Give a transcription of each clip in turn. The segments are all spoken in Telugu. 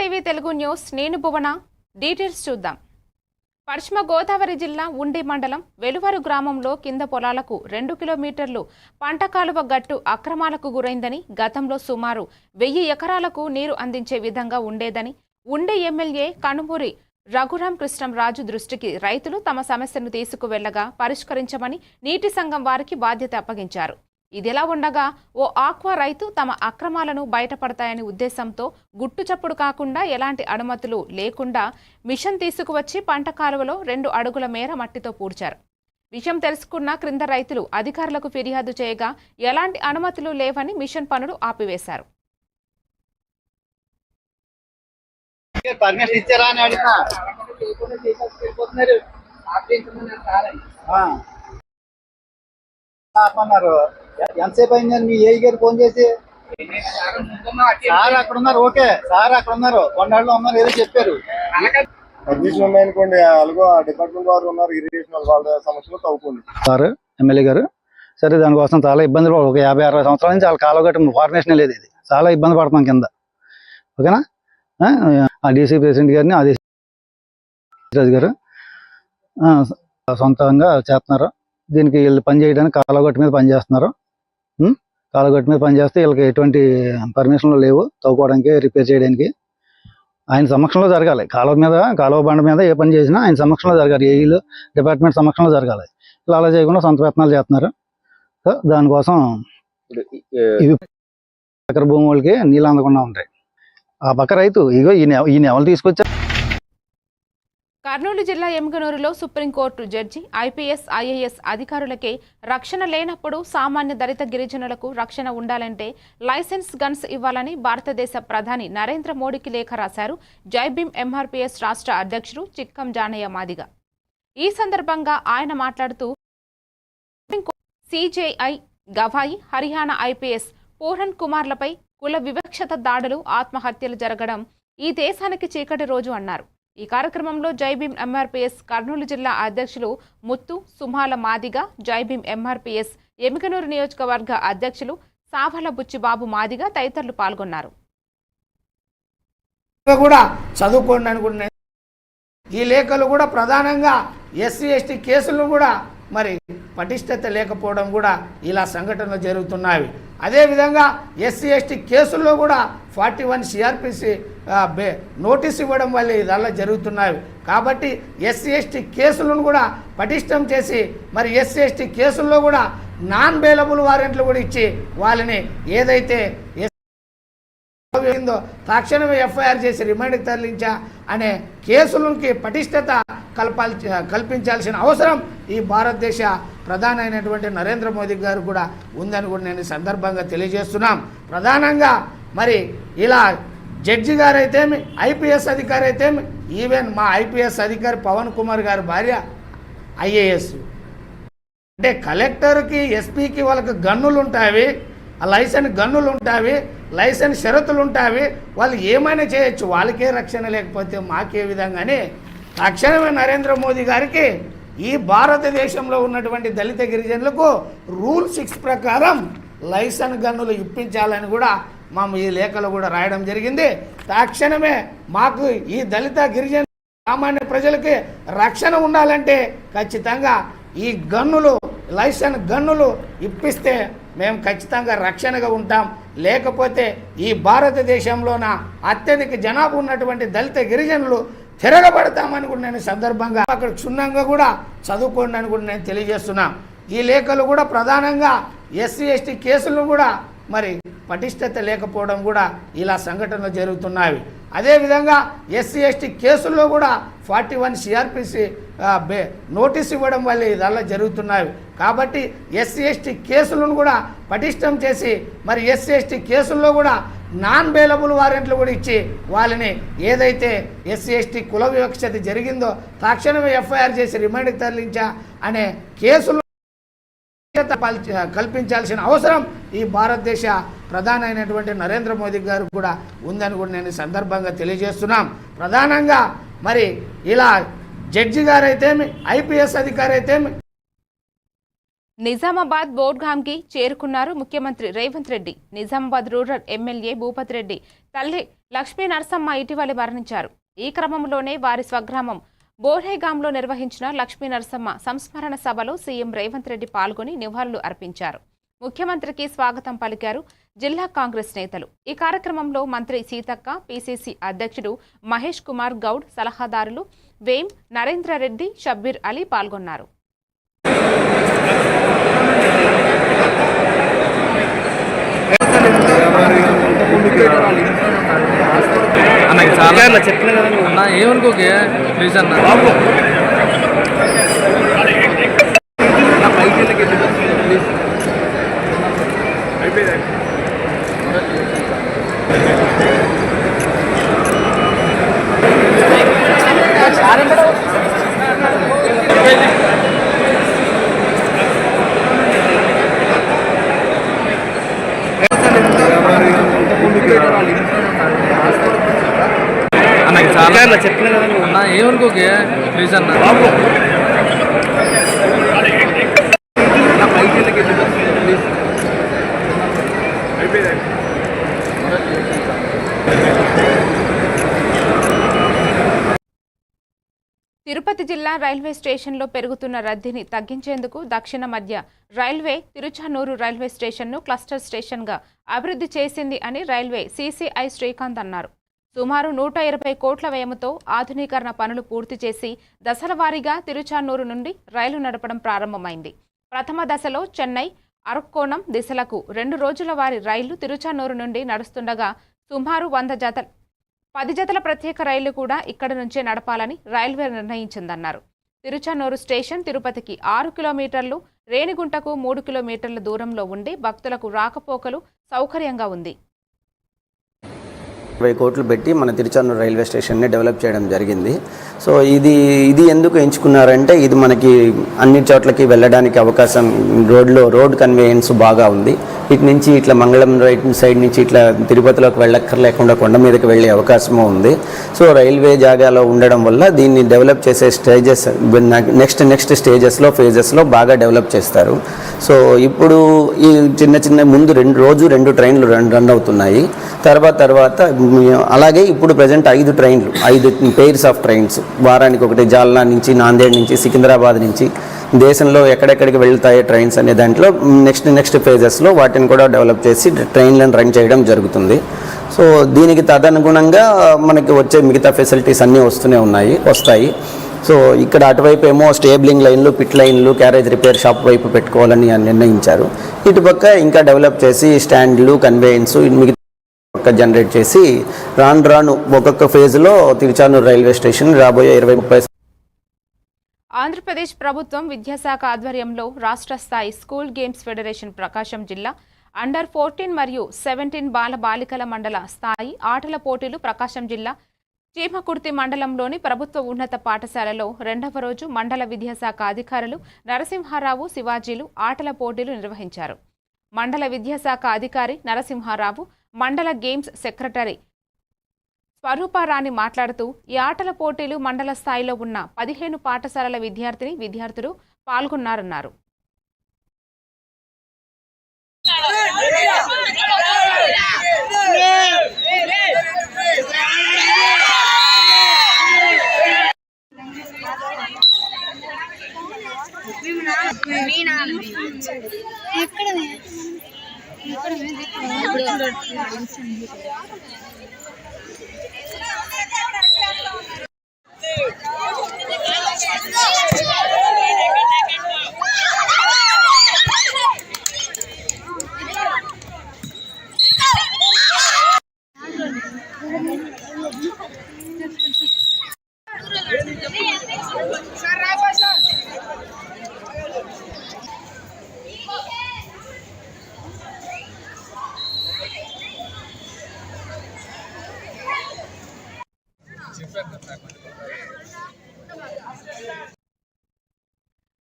టీవీ తెలుగు న్యూస్ నేను భువన డీటెయిల్స్ చూద్దాం। పశ్చిమ గోదావరి జిల్లా ఉండి మండలం వెలువరు గ్రామంలో కింద పొలాలకు 2 కిలోమీటర్లు పంట కాలువ గట్టు అక్రమాలకు గురైందని, గతంలో సుమారు 1000 ఎకరాలకు నీరు అందించే విధంగా ఉండేదని ఉండి ఎమ్మెల్యే కనుమూరి రఘురాం కృష్ణంరాజు దృష్టికి రైతులు తమ సమస్యను తీసుకువెళ్లగా పరిష్కరించమని నీటి సంఘం వారికి బాధ్యత అప్పగించారు। ఇదిలా ఉండగా ఓ ఆక్వా రైతు తమ అక్రమాలను బయటపడతాయని ఉద్దేశంతో గుట్టుచప్పుడు కాకుండా ఎలాంటి అనుమతులు లేకుండా మిషన్ తీసుకువచ్చి పంట కాలువలో 2 అడుగుల మేర మట్టితో పూడ్చారు। విషయం తెలుసుకున్న క్రింద రైతులు అధికారులకు ఫిర్యాదు చేయగా ఎలాంటి అనుమతులు లేవని మిషన్ పనులు ఆపివేశారు। ఎంతసేపు అయిందని మీ ఏఈ గారు ఫోన్ చేసి సార్ అక్కడ ఉన్నారు, ఓకే సార్ అక్కడ ఉన్నారు, కొండల్లో ఉన్నారు, ఏదో చెప్పారు పర్మిషన్ ఉన్నాయనుకోండి, అలాగో ఆ డిపార్ట్మెంట్ వారు ఉన్నారు, ఇరిగేషన్ వాళ్ళ సమస్యలు తవ్వుకోండి సార్ ఎమ్మెల్యే గారు। సరే దానికోసం చాలా ఇబ్బంది, ఒక 50-60 సంవత్సరాల నుంచి వాళ్ళ కాలువ గట్ట ఫార్మేషన్ లేదు, ఇది చాలా ఇబ్బంది పడుతున్నాం కింద, ఓకేనా। ఆ డీసీ ప్రెసిడెంట్ గారిని ఆదేశించారు గారు సొంతంగా చేస్తున్నారు, దీనికి వీళ్ళు పని చేయడానికి కాలువగట్టు మీద పనిచేస్తున్నారు। కాలువగట్టు మీద పనిచేస్తే వీళ్ళకి ఎటువంటి పర్మిషన్లు లేవు తవ్వుకోవడానికి, రిపేర్ చేయడానికి। ఆయన సమక్షంలో జరగాలి, కాలువ బండ మీద ఏ పని చేసినా ఆయన సమక్షంలో జరగాలి, ఏఈలు డిపార్ట్మెంట్ సమక్షంలో జరగాలి। ఇలా అలా చేయకుండా సొంత ప్రయత్నాలు చేస్తున్నారు। సో దానికోసం ఇవి ఎకర భూమి వాళ్ళకి నీళ్ళు అందకుండా ఉంటాయి। ఆ పక్క రైతు ఇగో ఈయన ఎవరు తీసుకొచ్చారు। కర్నూలు జిల్లా ఎమ్గనూరులో సుప్రీంకోర్టు జడ్జి ఐపీఎస్ ఐఏఎస్ అధికారులకే రక్షణ లేనప్పుడు సామాన్య దళిత గిరిజనులకు రక్షణ ఉండాలంటే లైసెన్స్ గన్స్ ఇవ్వాలని భారతదేశ ప్రధాని నరేంద్ర మోడీకి లేఖ రాశారు జైభీం ఎంఆర్పీఎస్ రాష్ట్ర అధ్యక్షుడు చిక్కం జానయ్య మాదిగ। ఈ సందర్భంగా ఆయన మాట్లాడుతూ సిజేఐ గవాయి, హర్యానా ఐపీఎస్ పూరన్ కుమార్లపై కుల వివక్షత దాడులు, ఆత్మహత్యలు జరగడం ఈ దేశానికి చీకటి రోజు అన్నారు। ఈ కార్యక్రమంలో జైభీం ఎంఆర్పీఎస్ కర్నూలు జిల్లా అధ్యక్షులు ముత్తు సుమాల మాదిగ, జైభీం ఎంఆర్పీఎస్ ఎమ్మిగనూరు నియోజకవర్గ అధ్యక్షులు సావల బుచ్చిబాబు మాదిగ తదితరులు పాల్గొన్నారు। చదువుకోండి అనుకుంటున్నాయి ఈ లేఖలు కూడా ప్రధానంగా ఎస్సీ ఎస్టీ కేసులు కూడా మరి పటిష్టత లేకపోవడం కూడా ఇలా సంఘటనలు జరుగుతున్నాయి। అదేవిధంగా ఎస్సీ ఎస్టీ కేసుల్లో కూడా 41 సిఆర్పిసి నోటీస్ ఇవ్వడం వల్ల ఇదల్లా జరుగుతున్నాయి। కాబట్టి ఎస్సీ ఎస్టీ కేసులను కూడా పటిష్టం చేసి మరి ఎస్సీ ఎస్టీ కేసుల్లో కూడా నాన్ బెయిలబుల్ వారెంట్లు కూడా ఇచ్చి వాళ్ళని ఏదైతే తక్షణమే ఎఫ్ఐఆర్ చేసి రిమాండ్కి తరలించా అనే కేసులకి పటిష్టత కల్పించాల్సిన అవసరం ఈ భారతదేశ ప్రధాని అయినటువంటి నరేంద్ర మోదీ గారు కూడా ఉందని కూడా నేను సందర్భంగా తెలియజేస్తున్నాం। ప్రధానంగా మరి ఇలా జడ్జి గారు అయితేమి, ఐపీఎస్ అధికారి అయితేమి, ఈవెన్ మా ఐపీఎస్ అధికారి పవన్ కుమార్ గారి భార్య ఐఏఎస్, అంటే కలెక్టర్కి ఎస్పీకి వాళ్ళకి గన్నులు ఉంటాయి, ఆ లైసెన్స్ గన్నులు ఉంటాయి, లైసెన్స్ షరతులు ఉంటాయి, వాళ్ళు ఏమైనా చేయొచ్చు, వాళ్ళకే రక్షణ లేకపోతే మాకే విధంగానే తక్షణమే నరేంద్ర మోదీ గారికి ఈ భారతదేశంలో ఉన్నటువంటి దళిత గిరిజనులకు రూల్ 6 ప్రకారం లైసెన్స్ గన్నులు ఇప్పించాలని కూడా మేము ఈ లేఖలో కూడా రాయడం జరిగింది। తక్షణమే మాకు ఈ దళిత గిరిజన సామాన్య ప్రజలకి రక్షణ ఉండాలంటే ఖచ్చితంగా ఈ గన్నులు లైసెన్స్ గన్నులు ఇప్పిస్తే మేము ఖచ్చితంగా రక్షణగా ఉంటాం, లేకపోతే ఈ భారతదేశంలోన అత్యధిక జనాభా ఉన్నటువంటి దళిత గిరిజనులు తిరగబడతామని కూడా నేను సందర్భంగా అక్కడ క్షుణ్ణంగా కూడా చదువుకోండి అని కూడా నేను తెలియజేస్తున్నా। ఈ లేఖలు కూడా ప్రధానంగా ఎస్సీ ఎస్టీ కేసులు కూడా మరి పటిష్టత లేకపోవడం కూడా ఇలా సంఘటనలు జరుగుతున్నాయి। అదేవిధంగా ఎస్సీ ఎస్టీ కేసుల్లో కూడా 41 సిఆర్పిసి నోటీస్ ఇవ్వడం వల్ల ఇదల్లా జరుగుతున్నాయి। కాబట్టి ఎస్సీ ఎస్టీ కేసులను కూడా పటిష్టం చేసి మరి ఎస్సీ ఎస్టీ కేసుల్లో కూడా నాన్ బెయిలబుల్ వారెంట్లు కూడా ఇచ్చి వాళ్ళని ఏదైతే ఎస్సీ ఎస్టీ కుల వివక్షత జరిగిందో తక్షణమే ఎఫ్ఐఆర్ చేసి రిమాండ్కి తరలించా అనే కేసులు కల్పించాల్సిన అవసరం ఈ భారతదేశ ప్రధాని అయినటువంటి నరేంద్ర మోదీ గారు కూడా ఉందని కూడా నేను సందర్భంగా తెలియజేస్తున్నాం। ప్రధానంగా మరి ఇలా జడ్జి గారు అయితేమి, ఐపీఎస్ అధికారి అయితేమి, నిజామాబాద్ బోర్డ్గాంకి చేరుకున్నారు ముఖ్యమంత్రి రేవంత్ రెడ్డి. నిజామాబాద్ రూరల్ ఎమ్మెల్యే భూపత్ రెడ్డి తల్లి లక్ష్మీ నరసమ్మ ఇటీవల మరణించారు. ఈ క్రమంలోనే వారి స్వగ్రామం బోర్హేగాంలో నిర్వహించిన లక్ష్మీ నరసమ్మ సంస్మరణ సభలో సీఎం రేవంత్ రెడ్డి పాల్గొని నివాళులు అర్పించారు. ముఖ్యమంత్రికి స్వాగతం పలికారు జిల్లా కాంగ్రెస్ నేతలు. ఈ కార్యక్రమంలో మంత్రి సీతక్క, పీసీసీ అధ్యక్షుడు మహేష్ కుమార్ గౌడ్, సలహాదారులు వేం నరేంద్రరెడ్డి, షబ్బీర్ అలీ పాల్గొన్నారు. అన్న ఏమనుకోకే ప్లీజ్ అన్న అన్న ఏమనుకోకే ప్లీజ్ అన్న తిరుపతి జిల్లా రైల్వే స్టేషన్లో పెరుగుతున్న రద్దీని తగ్గించేందుకు దక్షిణ మధ్య రైల్వే తిరుచానూరు రైల్వే స్టేషన్ను క్లస్టర్ స్టేషన్గా అభివృద్ధి చేసింది అని రైల్వే సీసీఐ శ్రీకాంత్ అన్నారు. సుమారు 120 కోట్ల వ్యయంతో ఆధునీకరణ పనులు పూర్తి చేసి దశల వారీగా తిరుచానూరు నుండి రైలు నడపడం ప్రారంభమైంది. ప్రథమ దశలో చెన్నై, అరక్కోణం దిశలకు 2 రోజుల వారి రైళ్లు తిరుచానూరు నుండి నడుస్తుండగా సుమారు 10 జతల ప్రత్యేక రైళ్లు కూడా ఇక్కడి నుంచే నడపాలని రైల్వే నిర్ణయించిందన్నారు. తిరుచానూరు స్టేషన్ తిరుపతికి 6 కిలోమీటర్లు, రేణిగుంటకు 3 కిలోమీటర్ల దూరంలో ఉండి భక్తులకు రాకపోకలు సౌకర్యంగా ఉంది. 20 కోట్లు పెట్టి మన తిరుచానూరు రైల్వే స్టేషన్ని డెవలప్ చేయడం జరిగింది. సో ఇది ఎందుకు ఎంచుకున్నారంటే ఇది మనకి అన్ని చోట్లకి వెళ్ళడానికి అవకాశం, రోడ్ కన్వేయన్స్ బాగా ఉంది. ఇటు నుంచి ఇట్లా మంగళం రైట్ సైడ్ నుంచి ఇట్లా తిరుపతిలోకి వెళ్ళక్కర్లేకుండా కొండ మీదకి వెళ్ళే అవకాశము ఉంది. సో రైల్వే జాగాలో ఉండడం వల్ల దీన్ని డెవలప్ చేసే స్టేజెస్ నెక్స్ట్ స్టేజెస్లో ఫేజెస్లో బాగా డెవలప్ చేస్తారు. సో ఇప్పుడు ఈ చిన్న ముందు 2 ట్రైన్లు రన్ అవుతున్నాయి. తర్వాత అలాగే ఇప్పుడు ప్రజెంట్ 5 ట్రైన్లు, 5 పెయిర్స్ ఆఫ్ ట్రైన్స్ వారానికి ఒకటి జాల్నా నుంచి, నాందేడ్ నుంచి, సికింద్రాబాద్ నుంచి దేశంలో ఎక్కడెక్కడికి వెళ్తాయి ట్రైన్స్ అనే దాంట్లో నెక్స్ట్ ఫేజెస్లో వాటిని కూడా డెవలప్ చేసి ట్రైన్లను రన్ చేయడం జరుగుతుంది. సో దీనికి తదనుగుణంగా మనకి వచ్చే మిగతా ఫెసిలిటీస్ అన్నీ వస్తాయి. సో ఇక్కడ అటువైపు ఏమో స్టేబులింగ్ లైన్లు, పిట్ లైన్లు, క్యారేజ్ రిపేర్ షాప్ వైపు పెట్టుకోవాలని నిర్ణయించారు. ఇటుపక్క ఇంకా డెవలప్ చేసి స్టాండ్లు, కన్వేయన్స్ జనరేట్ చేసి రాను ఒక్కొక్క ఫేజ్లో తిరుచానూరు రైల్వే స్టేషన్ రాబోయే 20-30. ఆంధ్రప్రదేశ్ ప్రభుత్వం విద్యాశాఖ ఆధ్వర్యంలో రాష్ట్ర స్థాయి స్కూల్ గేమ్స్ ఫెడరేషన్ ప్రకాశం జిల్లా అండర్ 14 మరియు 17 బాలికల మండల స్థాయి ఆటల పోటీలు ప్రకాశం జిల్లా చీమకుర్తి మండలంలోని ప్రభుత్వ ఉన్నత పాఠశాలలో 2వ రోజు మండల విద్యాశాఖ అధికారులు నరసింహారావు, శివాజీలు ఆటల పోటీలు నిర్వహించారు. మండల విద్యాశాఖ అధికారి నరసింహారావు, మండల గేమ్స్ సెక్రటరీ స్వరూపారాణి మాట్లాడుతూ ఈ ఆటల పోటీలు మండల స్థాయిలో ఉన్న 15 పాఠశాలల విద్యార్థులు పాల్గొన్నారన్నారు.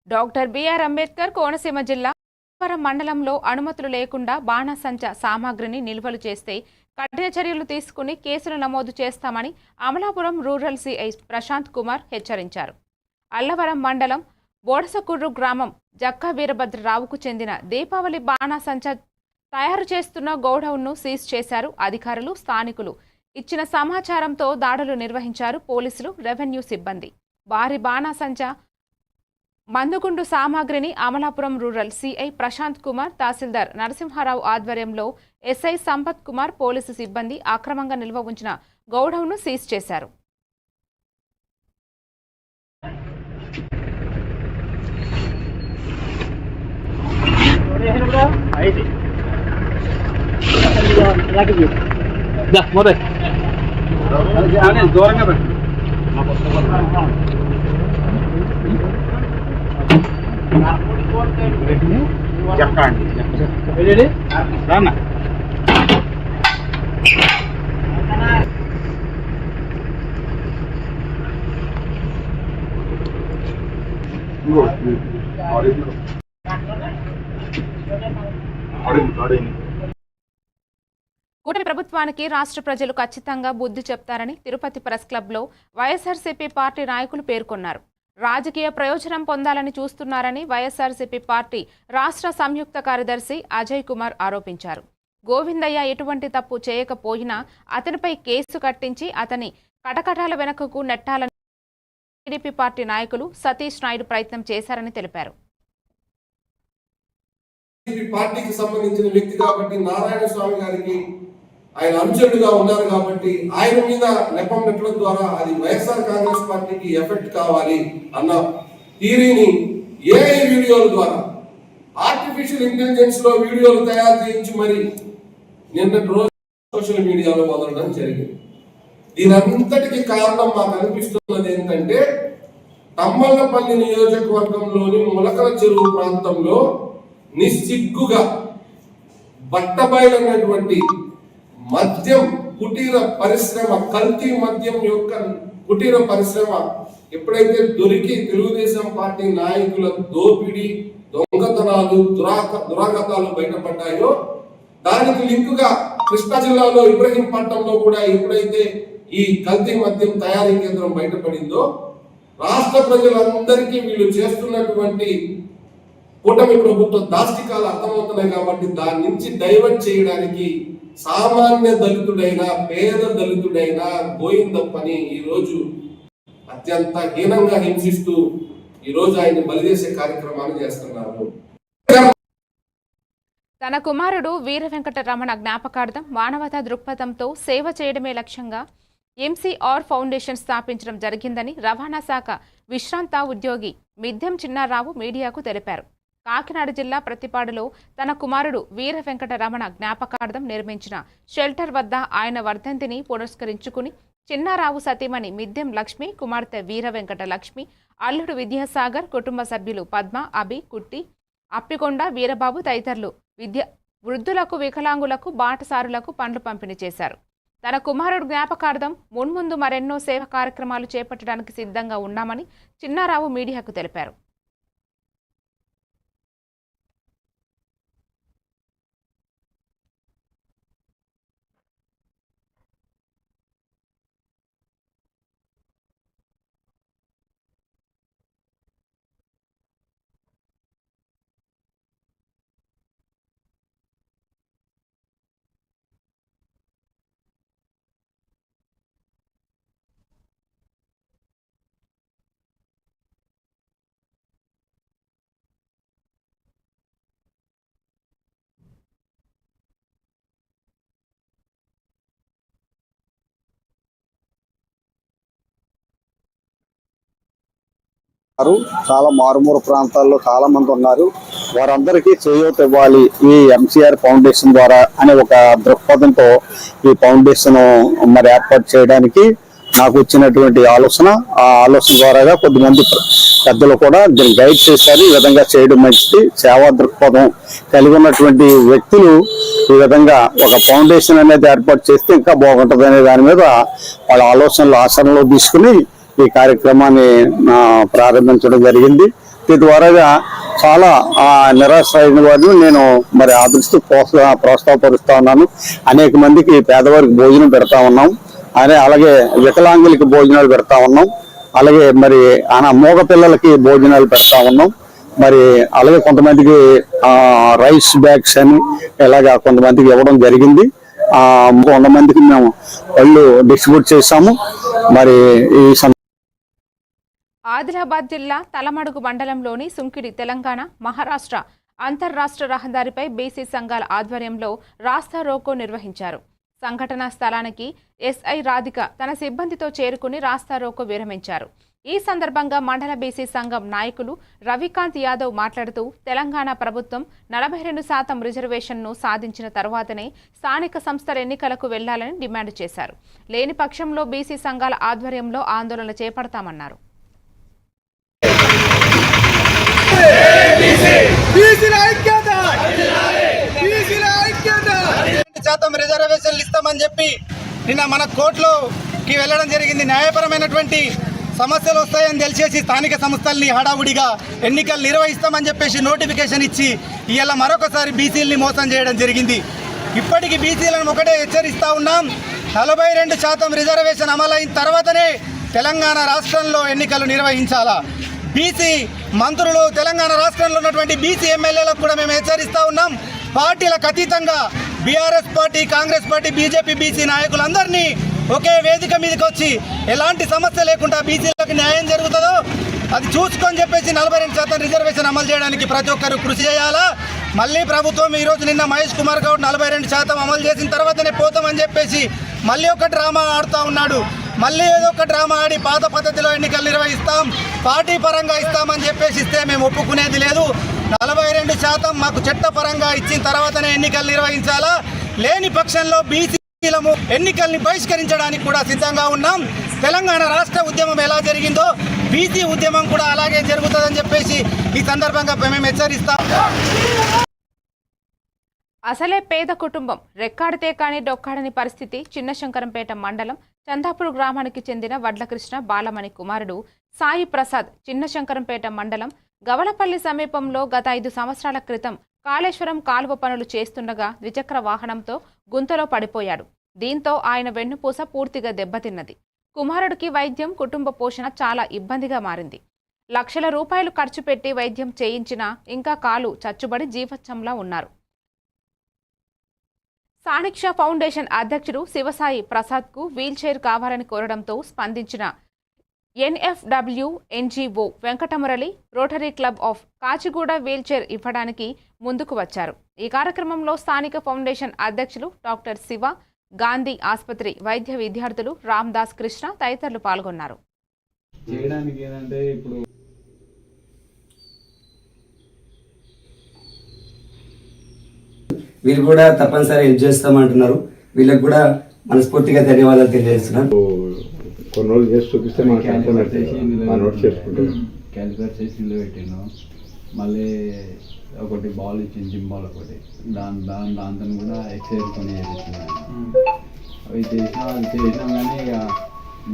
డాక్టర్ బిఆర్ అంబేద్కర్ కోనసీమ జిల్లా మండలంలో అనుమతులు లేకుండా బాణాసంచా సామాగ్రిని నిల్వలు చేస్తే కఠిన చర్యలు తీసుకుని కేసులు నమోదు చేస్తామని అమలాపురం రూరల్ సిఐ ప్రశాంత్ కుమార్ హెచ్చరించారు. అల్లవరం మండలం బోడసకుర్రు గ్రామం జక్కా వీరభద్రరావుకు చెందిన దీపావళి బాణాసంచా తయారు చేస్తున్న గోడౌన్ను సీజ్ చేశారు అధికారులు. స్థానికులు ఇచ్చిన సమాచారంతో దాడులు నిర్వహించారు పోలీసులు, రెవెన్యూ సిబ్బంది. భారీ బాణాసంచా మందుగుండు సామాగ్రిని అమలాపురం రూరల్ సిఐ ప్రశాంత్ కుమార్, తహసీల్దార్ నరసింహారావు ఆధ్వర్యంలో ఎస్ఐ సంపత్ కుమార్, పోలీసు సిబ్బంది అక్రమంగా నిల్వ ఉంచిన గోడౌన్ను సీజ్ చేశారు. కూటమి ప్రభుత్వానికి రాష్ట్ర ప్రజలు ఖచ్చితంగా బుద్ధి చెప్తారని తిరుపతి ప్రెస్ క్లబ్లో వైఎస్ఆర్సీపీ పార్టీ నాయకులు పేర్కొన్నారు. రాజకీయ ప్రయోజనం పొందాలని చూస్తున్నారని వైఎస్ఆర్సీపీ పార్టీ రాష్ట్ర సంయుక్త కార్యదర్శి అజయ్ కుమార్ ఆరోపించారు. గోవిందయ్య ఎటువంటి తప్పు చేయకపోయినా అతనిపై కేసు కట్టించి అతని కటకటాల వెనుకకు నెట్టాలని టీడీపీ పార్టీ నాయకులు సతీష్ నాయుడు ప్రయత్నం చేశారని తెలిపారు. పార్టీకి సంబంధించిన వ్యక్తి కాబట్టి నారాయణ స్వామి గారికి ఆయన అనుచరుడుగా ఉన్నారు కాబట్టి ఆయన మీద నెపం పెట్టడం ద్వారా అది వైఎస్ఆర్ కాంగ్రెస్ పార్టీకి ఎఫెక్ట్ కావాలి అన్న థియరీని ఏఐ వీడియోల ద్వారా ఆర్టిఫిషియల్ ఇంటెలిజెన్స్ లో వీడియోలు తయారు చేయించి మరి నిన్నటి రోజు సోషల్ మీడియాలో వదలడం జరిగింది. దీనంతటికి కారణం మాకు అనిపిస్తున్నది ఏంటంటే తమ్మలపల్లి నియోజకవర్గంలోని ములకల చెరువు ప్రాంతంలో నిస్సిగ్గుగా బట్టబయలైనటువంటి మద్యం కుటీర పరిశ్రమ, కల్తీ మద్యం యొక్క కుటీర పరిశ్రమ ఎప్పుడైతే దొరికి తెలుగుదేశం పార్టీ నాయకుల దోపిడీ, దొంగతనాలు, దురాగతాలు బయటపడ్డాయో దానికి లింకుగా కృష్ణా జిల్లాలో ఇబ్రహీంపట్నంలో కూడా ఎప్పుడైతే ఈ కల్తీ మద్యం తయారీ కేంద్రం బయటపడిందో రాష్ట్ర ప్రజలందరికీ వీళ్ళు చేస్తున్నటువంటి కూటమి ప్రభుత్వ దాష్టికాలు అర్థమవుతున్నాయి. కాబట్టి దాని నుంచి డైవర్ట్ చేయడానికి సామాన్య దళితుడైనా పేద దళితుడైనా గోయిందప్పని ఈ రోజు అత్యంత హీనంగా హింసిస్తూ ఈ రోజు ఆయన బలిదేసే కార్యక్రమాన్ని చేస్తున్నారు. తన కుమారుడు వీర వెంకటరమణ జ్ఞాపకార్థం మానవతా దృక్పథంతో సేవ చేయడమే లక్ష్యంగా ఎంసీఆర్ ఫౌండేషన్ స్థాపించడం జరిగిందని రవాణా శాఖ విశ్రాంత ఉద్యోగి మిద్దెం చిన్నారావు మీడియాకు తెలిపారు. కాకినాడ జిల్లా ప్రతిపాడులో తన కుమారుడు వీర వెంకటరమణ జ్ఞాపకార్థం నిర్మించిన షెల్టర్ వద్ద ఆయన వర్ధంతిని పురస్కరించుకుని చిన్నారావు సతీమణి మిద్దెం లక్ష్మి, కుమార్తె వీర వెంకట లక్ష్మి, అల్లుడు విద్యాసాగర్, కుటుంబ సభ్యులు పద్మ, అభి, కుట్టి, అప్పికొండ, వీరబాబు తదితరులు వృద్ధులకు, వికలాంగులకు, బాటసారులకు పండ్లు పంపిణీ చేశారు. తన కుమారుడు జ్ఞాపకార్థం మున్ముందు మరెన్నో సేవా కార్యక్రమాలు చేపట్టడానికి సిద్ధంగా ఉన్నామని చిన్నారావు మీడియాకు తెలిపారు. చాలా మారుమూల ప్రాంతాల్లో చాలా మంది ఉన్నారు. వారందరికీ చేయూత ఇవ్వాలి ఈ ఎంసీఆర్ ఫౌండేషన్ ద్వారా అనే ఒక దృక్పథంతో ఈ ఫౌండేషన్ మరి ఏర్పాటు చేయడానికి నాకు వచ్చినటువంటి ఆలోచన. ఆ ఆలోచన ద్వారా కొద్దిమంది పెద్దలు కూడా దీన్ని గైడ్ చేశారు. ఈ విధంగా చేయడం మంచిది, సేవా దృక్పథం కలిగి ఉన్నటువంటి వ్యక్తులు ఈ విధంగా ఒక ఫౌండేషన్ అనేది ఏర్పాటు చేస్తే ఇంకా బాగుంటుంది అనే దాని మీద వాళ్ళ ఆలోచనలు ఆచరణలో తీసుకుని ఈ కార్యక్రమాన్ని ప్రారంభించడం జరిగింది. దీని ద్వారా చాలా నిరాశ అయిన వారిని నేను మరి ఆదరిస్తూ ప్రోత్సాహపరుస్తా ఉన్నాను. అనేక మందికి పేదవారికి భోజనం పెడతా ఉన్నాం, అలాగే వికలాంగులకి భోజనాలు పెడతా ఉన్నాం. అలాగే మరి మూగ పిల్లలకి భోజనాలు పెడతా ఉన్నాం. మరి అలాగే కొంతమందికి రైస్ బ్యాగ్స్ అని ఇలాగా కొంతమందికి ఇవ్వడం జరిగింది. 100 మందికి మేము పళ్ళు డిస్ట్రిబ్యూట్ చేశాము. మరి ఈ ఆదిలాబాద్ జిల్లా తలమడుగు మండలంలోని సుంకిడి తెలంగాణ మహారాష్ట్ర అంతర్రాష్ట్ర రహదారిపై బీసీ సంఘాల ఆధ్వర్యంలో రాస్తా రోకో నిర్వహించారు. సంఘటనా స్థలానికి ఎస్ఐ రాధిక తన సిబ్బందితో చేరుకుని రాస్తా రోకో విరమించారు. ఈ సందర్భంగా మండల బీసీ సంఘం నాయకులు రవికాంత్ యాదవ్ మాట్లాడుతూ తెలంగాణ ప్రభుత్వం 42% రిజర్వేషన్ను సాధించిన తరువాతనే స్థానిక సంస్థల ఎన్నికలకు వెళ్లాలని డిమాండ్ చేశారు. లేని పక్షంలో బీసీ సంఘాల ఆధ్వర్యంలో ఆందోళన చేపడతామన్నారు. రిజర్వేషన్లు ఇస్తామని చెప్పి నిన్న మన కోర్టులోకి వెళ్ళడం జరిగింది. న్యాయపరమైనటువంటి సమస్యలు వస్తాయని తెలిసేసి స్థానిక సంస్థల్ని హడావుడిగా ఎన్నికలు నిర్వహిస్తామని చెప్పేసి నోటిఫికేషన్ ఇచ్చి ఇవాళ మరొకసారి బీసీలని మోసం చేయడం జరిగింది. ఇప్పటికీ బీసీలను ఒకటే హెచ్చరిస్తూ ఉన్నాం, 42% రిజర్వేషన్ అమలైన తర్వాతనే తెలంగాణ రాష్ట్రంలో ఎన్నికలు నిర్వహించాలా. బీసీ మంత్రులు, తెలంగాణ రాష్ట్రంలో ఉన్నటువంటి బీసీ ఎమ్మెల్యేలకు కూడా మేము హెచ్చరిస్తూ ఉన్నాం, పార్టీలకు అతీతంగా BRS party, Congress party, BJP BC నాయకులందరినీ ఒకే వేదిక మీదకి వచ్చి ఎలాంటి సమస్య లేకుండా బీసీలకు న్యాయం జరుగుతుందో అది చూసుకొని చెప్పేసి 42% రిజర్వేషన్ అమలు చేయడానికి ప్రతి ఒక్కరు కృషి చేయాలా. మళ్ళీ ప్రభుత్వం ఈరోజు నిన్న మహేష్ కుమార్ గౌడ్ 42% అమలు చేసిన తర్వాతనే పోతామని చెప్పేసి మళ్ళీ ఒక డ్రామా ఆడుతూ ఉన్నాడు. మళ్ళీ ఏదో ఒక డ్రామా ఆడి పాత పద్ధతిలో ఎన్నికలు నిర్వహిస్తాం, పార్టీ పరంగా ఇస్తామని చెప్పేసి ఇస్తే మేము ఒప్పుకునేది లేదు. 42% మాకు చట్టపరంగా ఇచ్చిన తర్వాతనే ఎన్నికలు నిర్వహించాలా. లేని పక్షంలో బీసీలము ఎన్నికల్ని బహిష్కరించడానికి కూడా సిద్ధంగా ఉన్నాం. తెలంగాణ రాష్ట్ర ఉద్యమం ఎలా జరిగిందో బీసీ ఉద్యమం కూడా అలాగే జరుగుతుందని చెప్పేసి ఈ సందర్భంగా మేము హెచ్చరిస్తాం. అసలే పేద కుటుంబం, రెక్కాడితే కానీ డొక్కాడని పరిస్థితి. చిన్నశంకరంపేట మండలం చందాపూర్ గ్రామానికి చెందిన వడ్లకృష్ణ బాలమణి కుమారుడు సాయి ప్రసాద్ చిన్నశంకరంపేట మండలం గవలపల్లి సమీపంలో గత 5 సంవత్సరాల క్రితం కాళేశ్వరం కాలువ పనులు చేస్తుండగా ద్విచక్ర వాహనంతో గుంతలో పడిపోయాడు. దీంతో ఆయన వెన్నుపూస పూర్తిగా దెబ్బతిన్నది. కుమారుడికి వైద్యం, కుటుంబ పోషణ చాలా ఇబ్బందిగా మారింది. లక్షల రూపాయలు ఖర్చు పెట్టి వైద్యం చేయించినా ఇంకా కాలు చచ్చుబడి జీవచ్చంలా ఉన్నారు. సాణిక్ష ఫౌండేషన్ అధ్యక్షుడు శివసాయి ప్రసాద్కు వీల్చైర్ కావాలని కోరడంతో స్పందించిన NFW NGO Venkatamurali Rotary Club of Kachiguda wheelchair ఇవ్వడానికి ముందుకు వచ్చారు. ఈ కార్యక్రమంలో స్థానిక ఫౌండేషన్ అధ్యక్షులు డాక్టర్ శివ, గాంధీ ఆసుపత్రి వైద్య విద్యార్థులు రామ్దాస్ కృష్ణ తదితరులు పాల్గొన్నారు. చేయడానికి ఏంటంటే ఇప్పుడు వీళ్ళు కూడా తప్పనిసరి హెల్ప్ చేస్తామంటున్నారు. వీళ్ళకి కూడా మనస్ఫూర్తిగా ధన్యవాదాలు తెలియజేస్తున్నాను. కొన్ని రోజులు చేసి చూపిస్తే క్యాలిక్యులేట్ చేసి ఇల్లు పెట్టిండు. మళ్ళీ ఒకటి బాల్ ఇచ్చింది, జిమ్ బాల్ ఒకటి, దాంతో కూడా ఎక్సైజ్ కొని చేయించినాను. అవి చేసినాం కానీ ఇక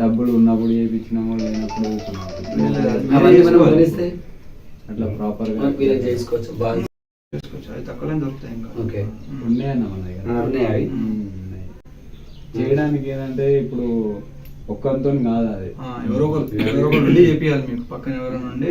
డబ్బులు ఉన్నప్పుడు చేయించినాము, లేనప్పుడు అట్లా ప్రాపర్గా చేసుకోవచ్చు. ఉన్నాయన్న మన దగ్గర చేయడానికి ఏంటంటే ఇప్పుడు ఒక్కరితో కాదు, అది ఎవరో నుండి చెప్పాలి. మీకు పక్కన ఎవరో నుండి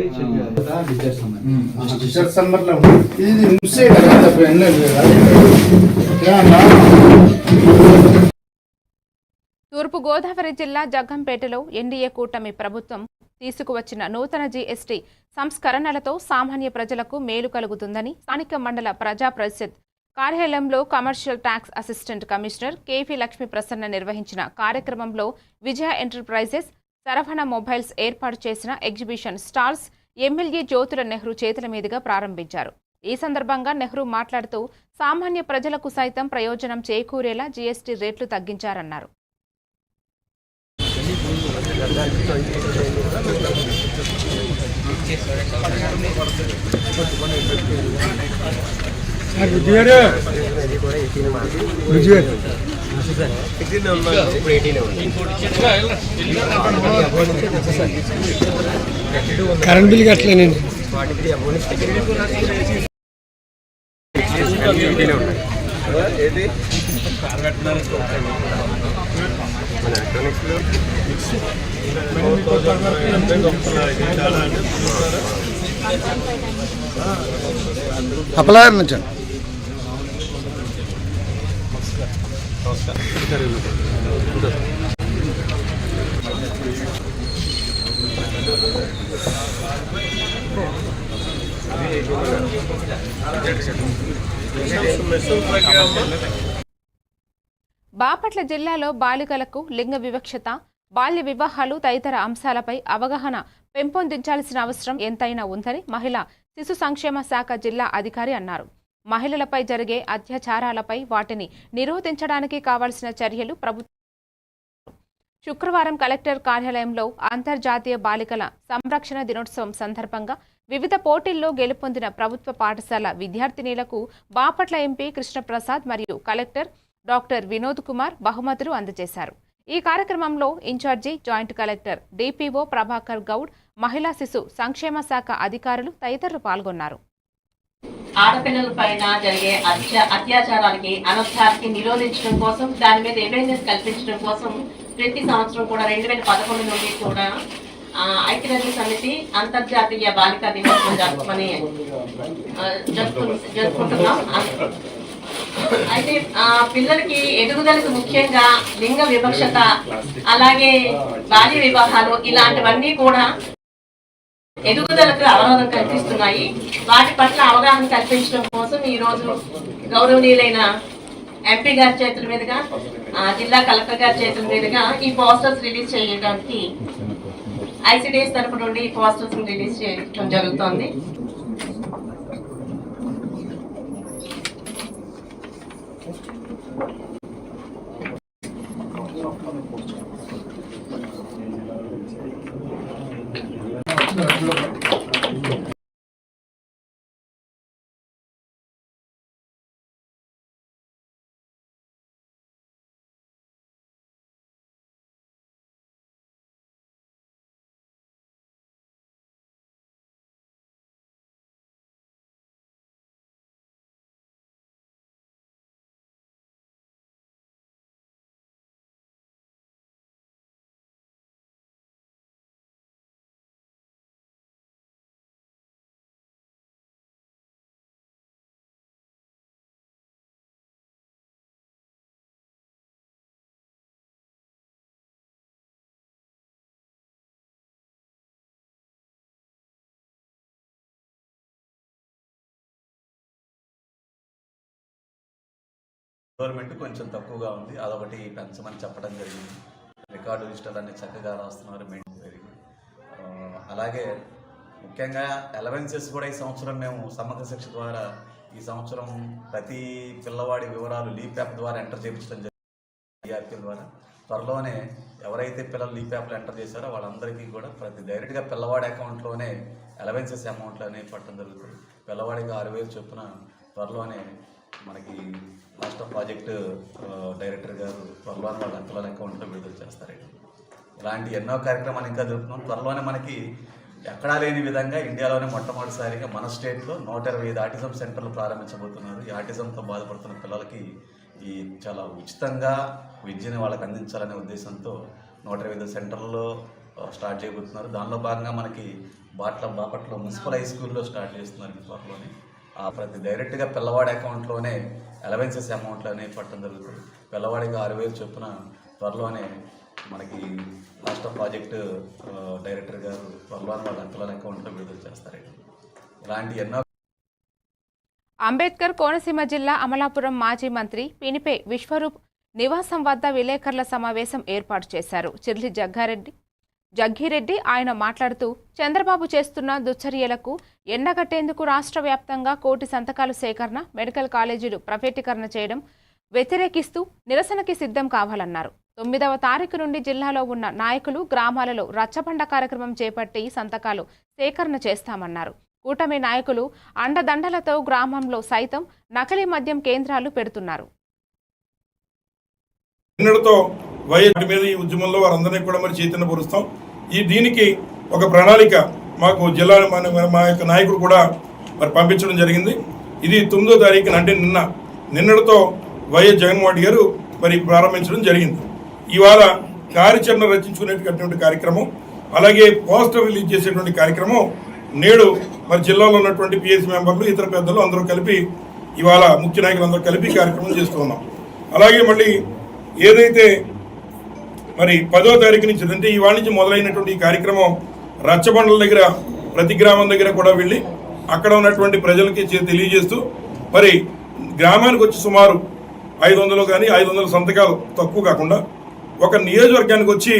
తూర్పు గోదావరి జిల్లా జగ్గంపేటలో ఎన్డీఏ కూటమి ప్రభుత్వం తీసుకువచ్చిన నూతన జీఎస్టీ సంస్కరణలతో సామాన్య ప్రజలకు మేలు కలుగుతుందని స్థానిక మండల ప్రజా పరిషత్ కార్యాలయంలో commercial tax assistant commissioner KP Lakshmi Prasanna నిర్వహించిన కార్యక్రమంలో విజయ ఎంటర్ప్రైజెస్, సరవణ మొబైల్స్ ఏర్పాటు చేసిన exhibition stalls MLA Jyothula Nehru చేతుల మీదుగా ప్రారంభించారు. ఈ సందర్భంగా నెహ్రూ మాట్లాడుతూ సామాన్య ప్రజలకు సైతం ప్రయోజనం చేకూరేలా జీఎస్టీ రేట్లు తగ్గించారన్నారు. Current bill కట్టలేనండి. ఏది అప్లయర్ నుంచి బాపట్ల జిల్లాలో బాలికలకు లింగ వివక్షత, బాల్య వివాహాలు తదితర అంశాలపై అవగాహన పెంపొందించాల్సిన అవసరం ఎంతైనా ఉందని మహిళా శిశు సంక్షేమ శాఖ జిల్లా అధికారి అన్నారు. మహిళలపై జరిగే అత్యాచారాలపై వాటిని నిరోధించడానికి కావాల్సిన చర్యలు ప్రభుత్వం శుక్రవారం కలెక్టర్ కార్యాలయంలో అంతర్జాతీయ బాలికల సంరక్షణ దినోత్సవం సందర్భంగా వివిధ పోటీల్లో గెలుపొందిన ప్రభుత్వ పాఠశాల విద్యార్థినీలకు బాపట్ల ఎంపీ కృష్ణప్రసాద్ మరియు కలెక్టర్ డాక్టర్ వినోద్ కుమార్ బహుమతులు అందజేశారు. ఈ కార్యక్రమంలో incharge joint collector DPO Prabhakar Goud, మహిళా శిశు సంక్షేమ శాఖ అధికారులు తదితరులు పాల్గొన్నారు. ఆడపిల్లల పైన జరిగే అత్యాచారాలకి, అనర్థాలకి నిరోధించడం కోసం, దాని మీద అవేర్నెస్ కల్పించడం కోసం ప్రతి సంవత్సరం కూడా 2011 నుండి కూడా ఐక్యరాజ్య సమితి అంతర్జాతీయ బాలికా దినోత్సవం జరుపుకుంటున్నాం. అయితే పిల్లలకి ఎదుగుదలకు ముఖ్యంగా లింగ వివక్షత, అలాగే బాల్య వివాహాలు ఇలాంటివన్నీ కూడా ఎదుగుదలకు అవరోధం కల్పిస్తున్నాయి. వాటి పట్ల అవగాహన కల్పించడం కోసం ఈ రోజు గౌరవనీయులైన ఎంపీ గారి చేతుల మీదుగా, జిల్లా కలెక్టర్ గారి చేతుల మీదుగా ఈ పోస్టర్స్ రిలీజ్ చేయడానికి ఐసిడిఎస్ తరపు నుండి ఈ పోస్టర్స్ రిలీజ్ చేయడం జరుగుతోంది. గవర్నమెంట్ కొంచెం తక్కువగా ఉంది, అదొకటి పెంచమని చెప్పడం జరిగింది. రికార్డు లిస్టులు అన్నీ చక్కగా రాస్తున్నారు, వెరీ గుడ్. అలాగే ముఖ్యంగా అలవెన్సెస్ కూడా ఈ సంవత్సరం మేము సమగ్ర శిక్ష ద్వారా ఈ సంవత్సరం ప్రతి పిల్లవాడి వివరాలు లీప్ యాప్ ద్వారా ఎంటర్ చేయించడం జరిగింది. ఈఆర్పీల ద్వారా త్వరలోనే ఎవరైతే పిల్లలు లీప్ యాప్లో ఎంటర్ చేశారో వాళ్ళందరికీ కూడా డైరెక్ట్గా పిల్లవాడి అకౌంట్లోనే అలవెన్సెస్ అమౌంట్లు అనేవి పట్టడం జరుగుతుంది. పిల్లవాడికి 6,000 చొప్పున త్వరలోనే మనకి రాష్ట్ర ప్రాజెక్టు డైరెక్టర్ గారు త్వరలోనే వాళ్ళ పిల్లల అకౌంట్లో విడుదల చేస్తారండి. ఇలాంటి ఎన్నో కార్యక్రమాలు ఇంకా జరుపుతున్నాం. త్వరలోనే మనకి ఎక్కడా లేని విధంగా ఇండియాలోనే మొట్టమొదటిసారిగా మన స్టేట్లో 125 ఆటిజం సెంటర్లు ప్రారంభించబోతున్నారు. ఈ ఆటిజంతో బాధపడుతున్న పిల్లలకి ఈ చాలా ఉచితంగా విద్యను వాళ్ళకి అందించాలనే ఉద్దేశంతో 125 సెంటర్లలో స్టార్ట్ చేయబోతున్నారు. దానిలో భాగంగా మనకి బాపట్ల మున్సిపల్ హై స్కూల్లో స్టార్ట్ చేస్తున్నారు త్వరలోనే. ప్రతి డైరెక్ట్గా పిల్లవాడి అకౌంట్లోనే అలవెన్సెస్ అమౌంట్లు అనేవి పట్టడం జరుగుతుంది. పిల్లవాడికి 6,000 చొప్పున త్వరలోనే మనకి రాష్ట్ర ప్రాజెక్టు డైరెక్టర్ గారు త్వరలోనే వాళ్ళ పిల్లల అకౌంట్లో విడుదల చేస్తారండి. ఇలాంటి ఎన్నో. అంబేద్కర్ కోనసీమ జిల్లా అమలాపురం మాజీ మంత్రి పినిపే విశ్వరూప్ నివాసం వద్ద విలేకరుల సమావేశం ఏర్పాటు చేశారు. చిర్లి జగ్గిరెడ్డి ఆయన మాట్లాడుతూ చంద్రబాబు చేస్తున్న దుశ్చర్యలకు ఎండగట్టేందుకు రాష్ట్ర వ్యాప్తంగా 1 కోటి సంతకాలు సేకరణ, మెడికల్ కాలేజీలు ప్రైవేటీకరణ చేయడం వ్యతిరేకిస్తూ నిరసనకి సిద్ధం కావాలన్నారు. 9వ తారీఖు నుండి జిల్లాలో ఉన్న నాయకులు గ్రామాలలో రచ్చబండ కార్యక్రమం చేపట్టి సంతకాలు సేకరణ చేస్తామన్నారు. కూటమి నాయకులు అండదండలతో గ్రామంలో సైతం నకిలీ మద్యం కేంద్రాలు పెడుతున్నారు. మీద ఈ ఉద్యమంలో వారందరినీ కూడా మరి చైతన్యపరుస్తాం. దీనికి ఒక ప్రణాళిక మాకు జిల్లా మా యొక్క నాయకుడు కూడా మరి పంపించడం జరిగింది. ఇది 9వ తారీఖున అంటే నిన్నటితో వైఎస్ జగన్మోహన్ రెడ్డి గారు మరి ప్రారంభించడం జరిగింది. ఇవాళ కార్యాచరణ రచించుకునేటటువంటి కార్యక్రమం, అలాగే పోస్టర్ రిలీజ్ చేసేటువంటి కార్యక్రమం నేడు మరి జిల్లాలో ఉన్నటువంటి పిఎస్ మెంబర్లు, ఇతర పెద్దలు అందరూ కలిపి ఇవాళ ముఖ్య నాయకులందరూ కలిపి కార్యక్రమం చేస్తున్నాం. అలాగే మళ్ళీ ఏదైతే మరి 10వ తారీఖు నుంచి అంటే ఇవాళ నుంచి మొదలైనటువంటి ఈ కార్యక్రమం రచ్చబండల దగ్గర ప్రతి గ్రామం దగ్గర కూడా వెళ్ళి అక్కడ ఉన్నటువంటి ప్రజలకి తెలియజేస్తూ మరి గ్రామానికి వచ్చి సుమారు 500 కానీ 500 సంతకాలు తక్కువ కాకుండా ఒక నియోజకవర్గానికి వచ్చి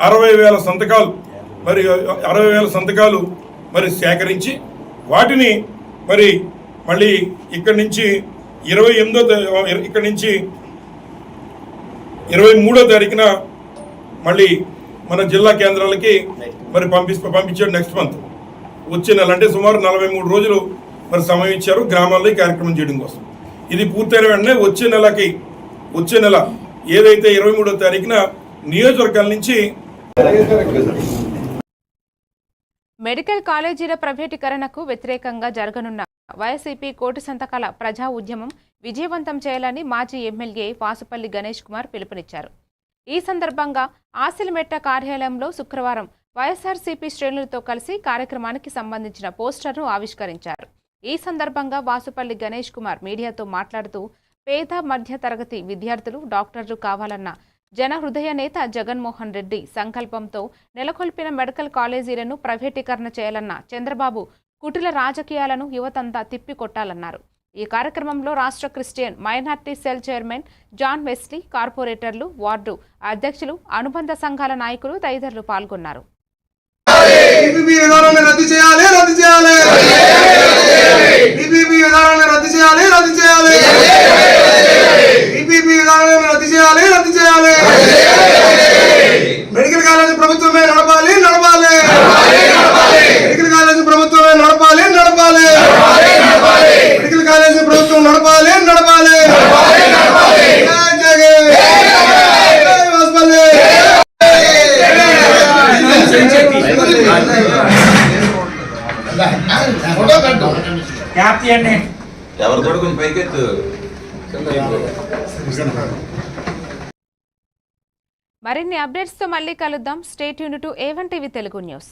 60,000 సంతకాలు మరి 60,000 సంతకాలు మరి సేకరించి వాటిని మరి మళ్ళీ ఇక్కడి నుంచి 23వ తారీఖున మళ్ళీ మన జిల్లా కేంద్రాలకి మరి పంపించారు. నెక్స్ట్ మంత్ వచ్చే నెల అంటే సుమారు 43 రోజులు మరి సమయం ఇచ్చారు గ్రామాల్లో ఈ కార్యక్రమం చేయడం కోసం. ఇది పూర్తయిన వెంటనే వచ్చే నెల ఏదైతే 23వ తారీఖున నియోజకవర్గాల నుంచి మెడికల్ కాలేజీల ప్రైవేటీకరణకు వ్యతిరేకంగా జరగనున్న వైసీపీ కోటి సంతకాల ప్రజా ఉద్యమం విజయవంతం చేయాలని మాజీ ఎమ్మెల్యే వాసుపల్లి గణేష్ కుమార్ పిలుపునిచ్చారు. ఈ సందర్భంగా ఆసిలిమెట్ట కార్యాలయంలో శుక్రవారం వైఎస్ఆర్సీపీ శ్రేణులతో కలిసి కార్యక్రమానికి సంబంధించిన పోస్టర్ను ఆవిష్కరించారు. ఈ సందర్భంగా వాసుపల్లి గణేష్ కుమార్ మీడియాతో మాట్లాడుతూ పేద మధ్య తరగతి విద్యార్థులు డాక్టర్లు కావాలన్న జనహృదయ నేత జగన్మోహన్ రెడ్డి సంకల్పంతో నెలకొల్పిన మెడికల్ కాలేజీలను ప్రైవేటీకరణ చేయాలన్న చంద్రబాబు కుటిల రాజకీయాలను యువతంతా తిప్పికొట్టాలన్నారు. ఈ కార్యక్రమంలో రాష్ట్ర Christian minority cell chairman John Wesley, కార్పొరేటర్లు, వార్డు అధ్యక్షులు, అనుబంధ సంఘాల నాయకులు తదితరులు పాల్గొన్నారు. మెడికల్ కాలేజ్ ప్రభుత్వమే నడపాలి. మెడికల్ కాలేజ్ ప్రభుత్వమే నడపాలి. మెడికల్ కాలేజ్ ప్రభుత్వం నడపాలి. ఎవరు కొడుకుని పైకెత్తు. మరిన్ని అప్డేట్స్తో మళ్ళీ కలుద్దాం. Stay tuned to A1 TV Telugu news.